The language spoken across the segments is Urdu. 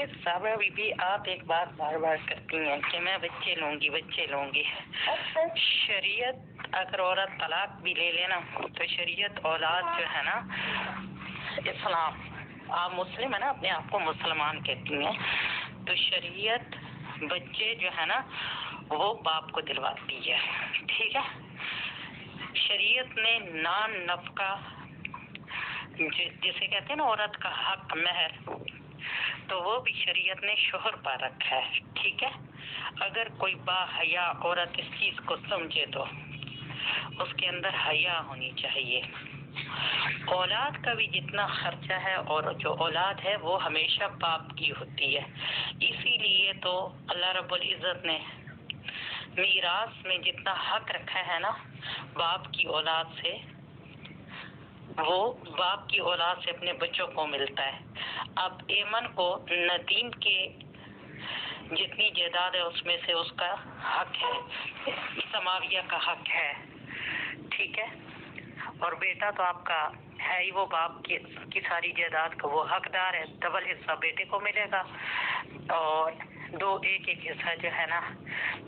دیکھیں صابرہ بی بی، آپ ایک بات بار بار کرتی ہیں کہ میں بچے لوں گی. شریعت اگر عورت طلاق بھی لے لینا تو شریعت اولاد جو ہے نا، اسلام، آپ مسلم ہے نا، اپنے آپ کو مسلمان کہتی ہیں، تو شریعت بچے جو ہے نا وہ باپ کو دلواتی ہے. ٹھیک ہے، شریعت نے نان نفقہ جسے کہتے ہیں نا عورت کا حق مہر، تو وہ بھی شریعت نے شوہر پر رکھا ہے. ٹھیک ہے، اگر کوئی با حیا عورت اس چیز کو سمجھے تو اس کے اندر حیا ہونی چاہیے. اولاد کا بھی جتنا خرچہ ہے اور جو اولاد ہے وہ ہمیشہ باپ کی ہوتی ہے. اسی لیے تو اللہ رب العزت نے میراث میں جتنا حق رکھا ہے نا باپ کی اولاد سے، وہ باپ کی اولاد سے اپنے بچوں کو ملتا ہے. اب ایمن کو ندیم کے جتنی جائیداد ہے اس میں سے اس کا حق ہے، سماویہ کا حق ہے. ٹھیک ہے، اور بیٹا تو آپ کا ہے ہی، وہ باپ کی ساری جائیداد کا وہ حقدار ہے. ڈبل حصہ بیٹے کو ملے گا اور ایک حصہ جو ہے نا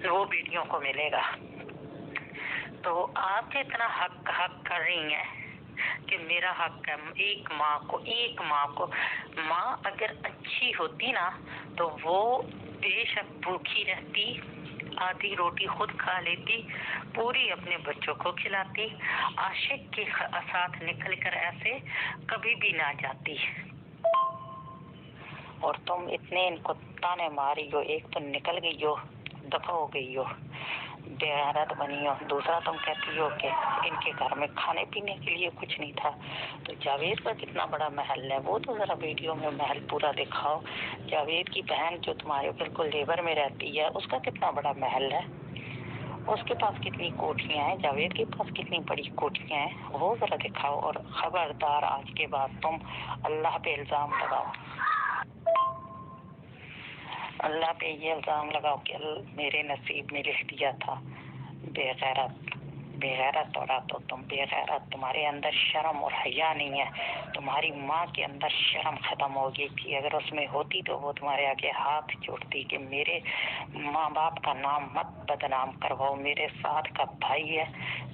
وہ بیٹیوں کو ملے گا. تو آپ اتنا حق کر رہی ہیں کہ میرا حق ہے. ایک ماں کو ماں اگر اچھی ہوتی نا تو وہ بے شک بھوکی رہتی، آدھی روٹی خود کھا لیتی، پوری اپنے بچوں کو کھلاتی، عاشق کے ساتھ نکل کر ایسے کبھی بھی نہ جاتی. اور تم اتنے ان کو تانے ماری ہو، ایک تو نکل گئی ہو، دفع ہو گئی ہو، بے غیرت بنی ہو. دوسرا تم کہتی ہو کہ ان کے گھر میں کھانے پینے کے لیے کچھ نہیں تھا. تو جاوید کا کتنا بڑا محل ہے، وہ تو ذرا ویڈیو میں محل پورا دکھاؤ. جاوید کی بہن جو تمہارے بالکل لیبر میں رہتی ہے اس کا کتنا بڑا محل ہے، اس کے پاس کتنی کوٹھیاں ہیں، جاوید کے پاس کتنی بڑی کوٹھیاں ہیں، وہ ذرا دکھاؤ. اور خبردار آج کے بعد تم اللہ پہ الزام لگاؤ، اللہ پہ یہ الزام لگاؤ کہ میرے نصیب میں لکھ دیا تھا. بے غیرت عورت ہو تم، بے غیرت. تمہارے اندر شرم اور حیا نہیں ہے. تمہاری ماں کے اندر شرم ختم ہو گئی تھی، اگر اس میں ہوتی تو وہ تمہارے آگے ہاتھ جوڑتی کہ میرے ماں باپ کا نام مت بدنام کرواؤ. میرے ساتھ کا بھائی ہے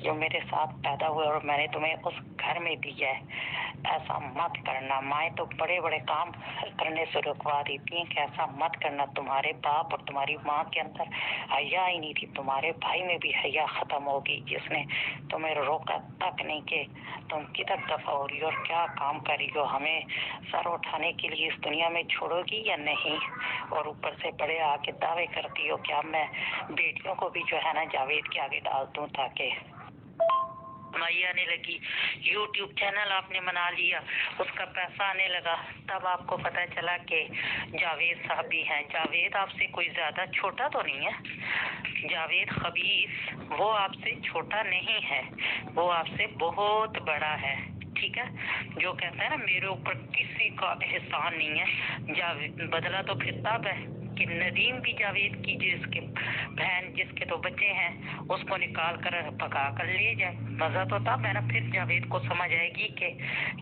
جو میرے ساتھ پیدا ہوئے اور میں نے تمہیں اس گھر میں دیا ہے، ایسا مت کرنا. مائیں تو بڑے بڑے کام کرنے سے رکوا دیتی ہیں کہ ایسا مت کرنا. تمہارے باپ اور تمہاری ماں کے اندر حیا ہی نہیں تھی. تمہارے بھائی میں بھی حیا ختم ہو گئی جس نے تمہیں روکا تک نہیں کہ تم کدھر دفع ہو رہی ہو اور کیا کام کر رہی ہو. ہمیں سر اٹھانے کے لیے اس دنیا میں چھوڑو گی یا نہیں؟ اور اوپر سے بڑے آ کے دعوے کرتی ہو کہ اب میں بیٹیوں کو بھی جو ہے نا جاوید کے آگے ڈال دوں تاکہ کمائی آنے لگی. یوٹیوب چینل آپ نے بنا لیا، اس کا پیسہ آنے لگا. تب آپ کو پتہ چلا کہ جاوید صاحب بھی ہیں. جاوید آپ سے کوئی زیادہ چھوٹا تو نہیں ہے. جاوید خبیث وہ آپ سے چھوٹا نہیں ہے، وہ آپ سے بہت بڑا ہے. ٹھیک ہے، جو کہتا ہے نا میرے اوپر کسی کا احسان نہیں ہے. جاوید بدلہ تو پھر تب ہے کہ ندیم بھی جاوید کی جس کے بہن جس کے تو بچے ہیں اس کو نکال کر پکا کر لے جائے. مزہ تو تب ہے نا، پھر جاوید کو سمجھ آئے گی کہ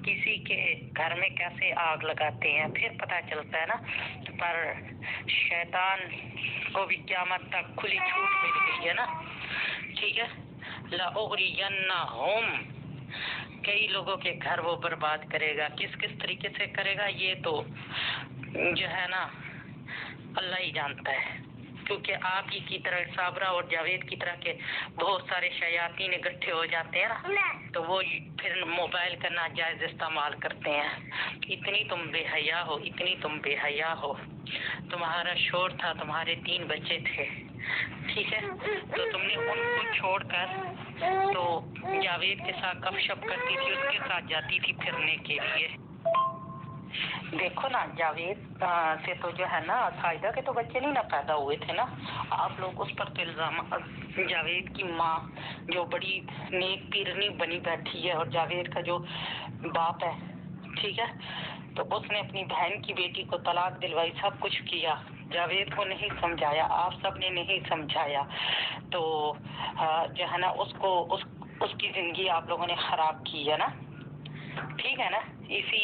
کسی کے گھر میں کیسے آگ لگاتے ہیں، پھر پتہ چلتا ہے نا. پر شیطان کو بھی قیامت تک کھلی چھوٹ مل گئی ہے نا. ٹھیک ہے، لَأُغْرِيَنَّهُمْ، کئی لوگوں کے گھر وہ برباد کرے گا. کس طریقے سے کرے گا یہ تو جو ہے نا اللہ ہی جانتا ہے، کیونکہ آپ ہی کی طرح صابرہ اور جاوید کی طرح کے بہت سارے شیاطین اکٹھے ہو جاتے ہیں نا تو وہ پھر موبائل کا ناجائز استعمال کرتے ہیں. اتنی تم بے حیا ہو، اتنی تم بے حیا ہو. تمہارا شوہر تھا، تمہارے 3 بچے تھے. ٹھیک ہے، تو تم نے ان کو چھوڑ کر تو جاوید کے ساتھ گپ شپ کرتی تھی، اس کے ساتھ جاتی تھی پھرنے کے لیے. دیکھو نا جاوید سے تو جو ہے نا سائدہ کے تو بچے نہیں نا پیدا ہوئے تھے نا. آپ لوگ اس پر تو الزام، جاوید کی ماں جو بڑی نیک پیرنی بنی بیٹھی ہے اور جاوید کا جو باپ ہے، ٹھیک ہے، تو اس نے اپنی بہن کی بیٹی کو طلاق دلوائی، سب کچھ کیا. جاوید کو نہیں سمجھایا، آپ سب نے نہیں سمجھایا، تو جو ہے نا اس کی زندگی آپ لوگوں نے خراب کی ہے نا. ٹھیک ہے نا، اسی